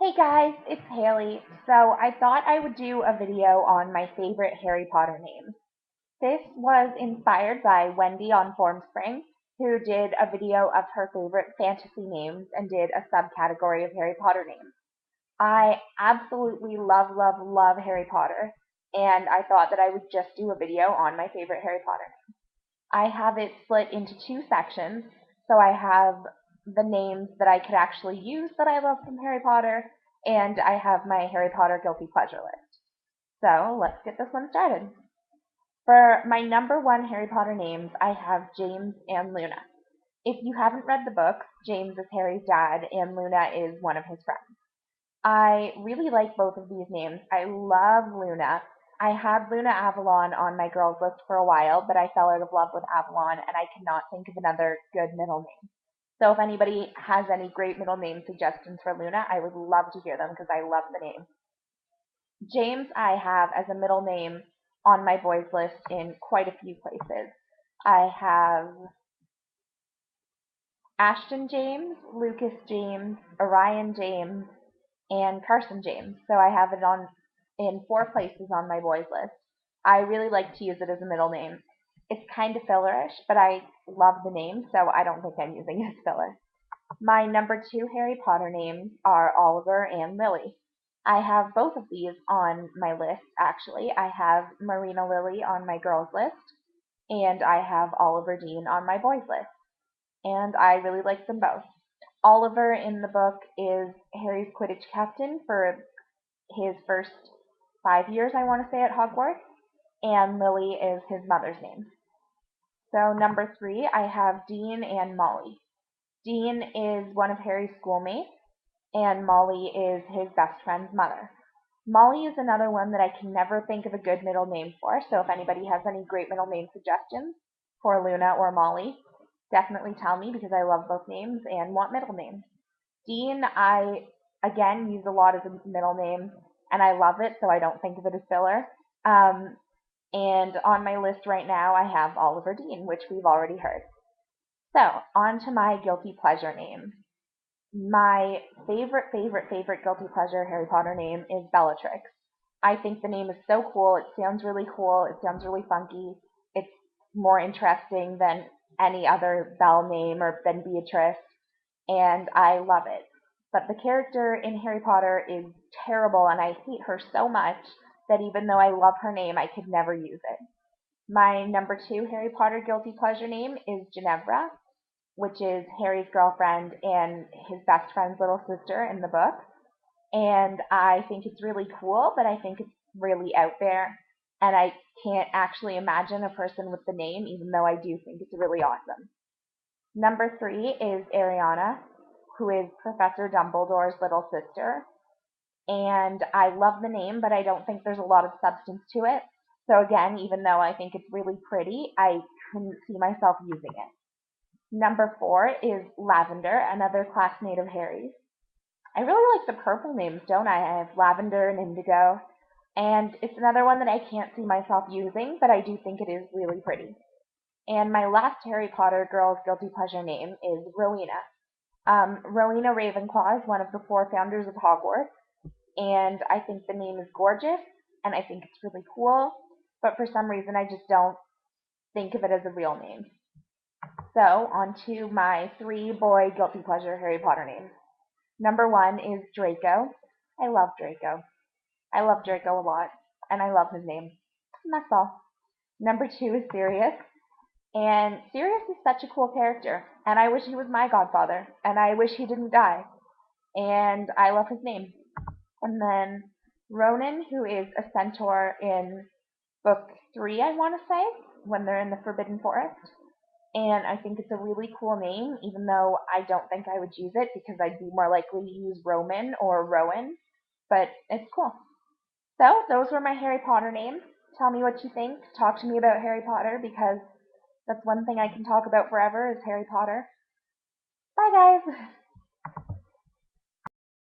Hey guys, it's Haley. So I thought I would do a video on my favorite Harry Potter names. This was inspired by Wendy on Formspring, who did a video of her favorite fantasy names and did a subcategory of Harry Potter names. I absolutely love, love, love Harry Potter, and I thought that I would just do a video on my favorite Harry Potter names. I have it split into two sections. So I have the names that I could actually use that I love from Harry Potter, and I have my Harry Potter guilty pleasure list. So let's get this one started. For my number one Harry Potter names, I have James and Luna. If you haven't read the books, James is Harry's dad and Luna is one of his friends. I really like both of these names. I love Luna. I had Luna Avalon on my girls list for a while, but I fell out of love with Avalon and I cannot think of another good middle name. So if anybody has any great middle name suggestions for Luna, I would love to hear them because I love the name. James I have as a middle name on my boys list in quite a few places. I have Ashton James, Lucas James, Orion James, and Carson James. So I have it on in four places on my boys list. I really like to use it as a middle name. It's kind of fillerish, but I love the name, so I don't think I'm using it as filler. My number two Harry Potter names are Oliver and Lily. I have both of these on my list, actually. I have Marina Lily on my girls list, and I have Oliver Dean on my boys list. And I really like them both. Oliver in the book is Harry's Quidditch captain for his first 5 years, I want to say, at Hogwarts, and Lily is his mother's name. So number three, I have Dean and Molly. Dean is one of Harry's schoolmates, and Molly is his best friend's mother. Molly is another one that I can never think of a good middle name for, so if anybody has any great middle name suggestions for Luna or Molly, definitely tell me because I love both names and want middle names. Dean, I again use a lot as a middle name, and I love it, so I don't think of it as filler. Um, and on my list right now, I have Oliver Dean, which we've already heard. So, on to my guilty pleasure name. My favorite, favorite, favorite guilty pleasure Harry Potter name is Bellatrix. I think the name is so cool. It sounds really cool. It sounds really funky. It's more interesting than any other Belle name or than Beatrice, and I love it. But the character in Harry Potter is terrible, and I hate her so much that even though I love her name, I could never use it. My number two Harry Potter guilty pleasure name is Ginevra, which is Harry's girlfriend and his best friend's little sister in the book. And I think it's really cool, but I think it's really out there. And I can't actually imagine a person with the name, even though I do think it's really awesome. Number three is Ariana, who is Professor Dumbledore's little sister. And I love the name, but I don't think there's a lot of substance to it. So again, even though I think it's really pretty, I couldn't see myself using it. Number four is Lavender, another classmate of Harry's. I really like the purple names, don't I? I have Lavender and Indigo. And it's another one that I can't see myself using, but I do think it is really pretty. And my last Harry Potter girl's guilty pleasure name is Rowena. Rowena Ravenclaw is one of the four founders of Hogwarts, and I think the name is gorgeous, and I think it's really cool, but for some reason I just don't think of it as a real name. So, on to my three boy guilty pleasure Harry Potter names. Number one is Draco. I love Draco. I love Draco a lot, and I love his name. And that's all. Number two is Sirius. And Sirius is such a cool character, and I wish he was my godfather, and I wish he didn't die. And I love his name. And then Ronan, who is a centaur in book three, I want to say, when they're in the Forbidden Forest. And I think it's a really cool name, even though I don't think I would use it because I'd be more likely to use Roman or Rowan, but it's cool. So, those were my Harry Potter names. Tell me what you think. Talk to me about Harry Potter because that's one thing I can talk about forever is Harry Potter. Bye, guys!